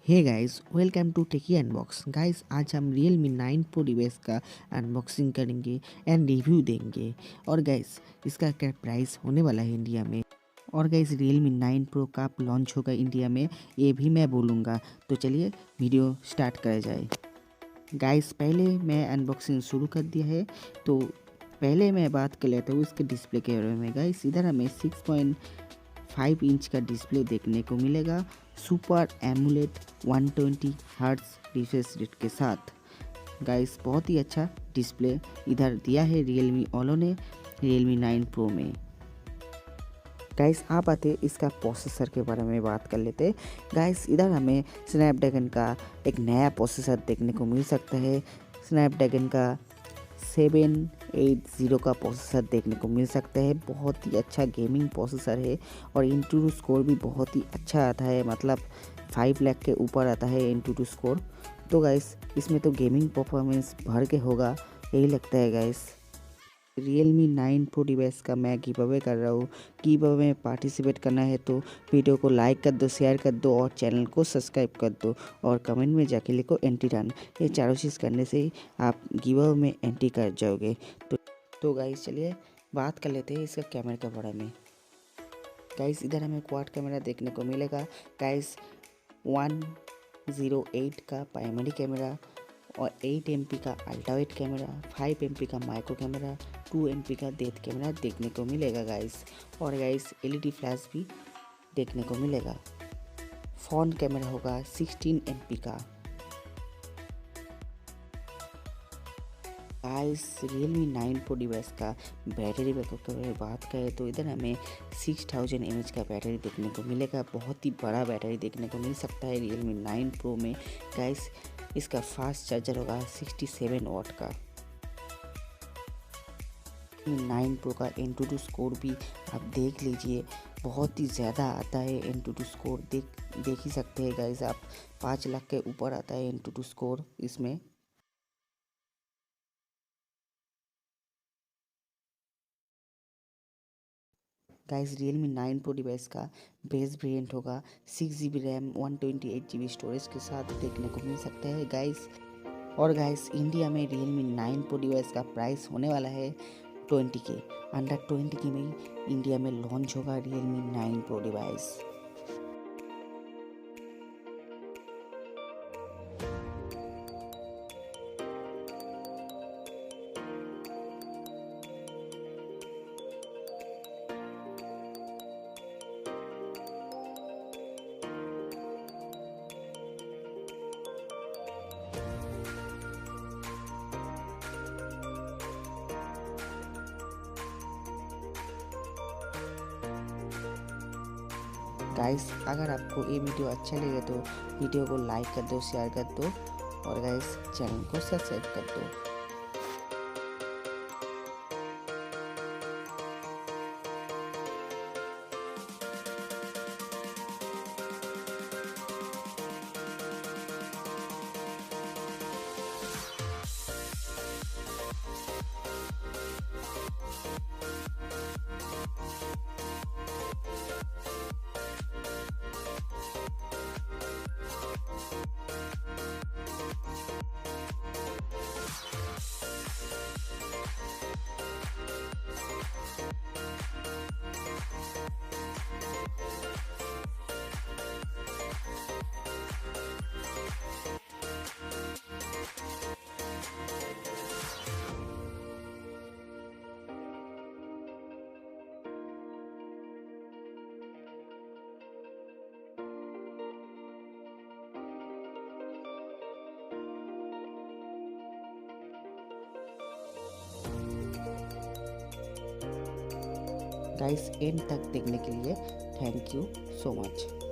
Hey guys, welcome to Techy Unbox. Guys, आज हम Realme 9 Pro device का unboxing करेंगे एंड रिव्यू देंगे। और गाइस, इसका क्या प्राइस होने वाला है इंडिया में। और गाइस, Realme 9 Pro कब लॉन्च होगा इंडिया में, ये भी मैं बोलूँगा। तो चलिए वीडियो स्टार्ट करा जाए। गाइस, पहले मैं अनबॉक्सिंग शुरू कर दिया है, तो पहले मैं बात कर लेता हूँ इसके डिस्प्ले के बारे में। गाइस, इधर हमें 6.5 इंच का डिस्प्ले देखने को मिलेगा, super emulate 120 hertz refresh rate के साथ। गाइस, बहुत ही अच्छा डिस्प्ले इधर दिया है Realme वालों ने Realme 9 Pro में। गाइस, आप आते इसका प्रोसेसर के बारे में बात कर लेते। गाइस, इधर हमें स्नैपड्रैगन का एक नया प्रोसेसर देखने को मिल सकता है। स्नैपड्रैगन का 780 का प्रोसेसर देखने को मिल सकता है। बहुत ही अच्छा गेमिंग प्रोसेसर है और एंटूटू स्कोर भी बहुत ही अच्छा आता है, मतलब 5 लाख के ऊपर आता है एंटूटू स्कोर। तो गाइस, इसमें तो गेमिंग परफॉर्मेंस भर के होगा, यही लगता है गाइस। Realme 9 Pro डिवाइस का मैं गिव अवे कर रहा हूँ। गिव अवे में पार्टिसिपेट करना है तो वीडियो को लाइक कर दो, शेयर कर दो और चैनल को सब्सक्राइब कर दो और कमेंट में जाके लिखो एंट्री रन। ये चारों चीज़ करने से ही आप गिव अवे में एंट्री कर जाओगे। तो गाइस, चलिए बात कर लेते हैं इसका कैमरे के बारे में। गाइस, इधर हमें क्वाड कैमरा देखने को मिलेगा। गाइस, 108 का प्राइमरी कैमरा और 8 MP का अल्ट्रावाइड कैमरा, 5 MP का माइक्रो कैमरा, 2 MP का डेप्थ कैमरा देखने को मिलेगा गाइस। और गाइस, LED फ्लैश भी देखने को मिलेगा। फ्रंट कैमरा होगा 16 MP का। गाइस, Realme 9 Pro डिवाइस का बैटरी बैकअप के बारे में बात करें तो इधर हमें 6000 mAh का बैटरी देखने को मिलेगा। बहुत ही बड़ा बैटरी देखने को मिल सकता है Realme 9 Pro में। गाइस, इसका फास्ट चार्जर होगा 67 वाट का। 9 Pro का एंटूटू स्कोर भी आप देख लीजिए, बहुत ही ज़्यादा आता है एंटूटू स्कोर। देख ही सकते हैं गाइस आप, 5 लाख के ऊपर आता है एंटूटू स्कोर इसमें। गाइस, Realme 9 Pro डिवाइस का बेस वेरिएंट होगा 6GB रैम 128GB स्टोरेज के साथ देखने को मिल सकता है गाइस। और गाइस, इंडिया में Realme 9 Pro डिवाइस का प्राइस होने वाला है 20K। अंडर 20K में इंडिया में लॉन्च होगा Realme 9 Pro डिवाइस। गाइस, अगर आपको ये वीडियो अच्छा लगे तो वीडियो को लाइक कर दो, शेयर कर दो और गाइस चैनल को सब्सक्राइब कर दो। गाइस, एंड तक देखने के लिए थैंक यू सो मच।